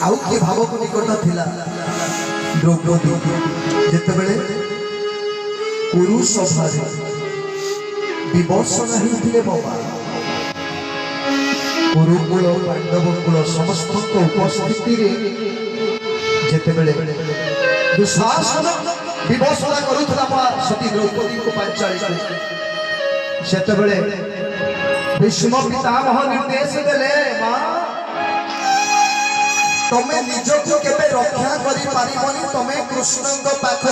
आउ किए भाव को निकट थिला द्रौपदी जेतेबेले कुरु सभारे विवश नहीं थे बाबा कुरुकुल पांडव कुल समस्त उपस्थिति जेतेबेले दुशासन विवशता करुथला सती द्रौपदी को पांचाली सेतेबेले भीष्म पितामह निर्देश देले मां तमे निजको केबे रक्षा करि पारिबनी तमे कृष्णଙ୍କ पाख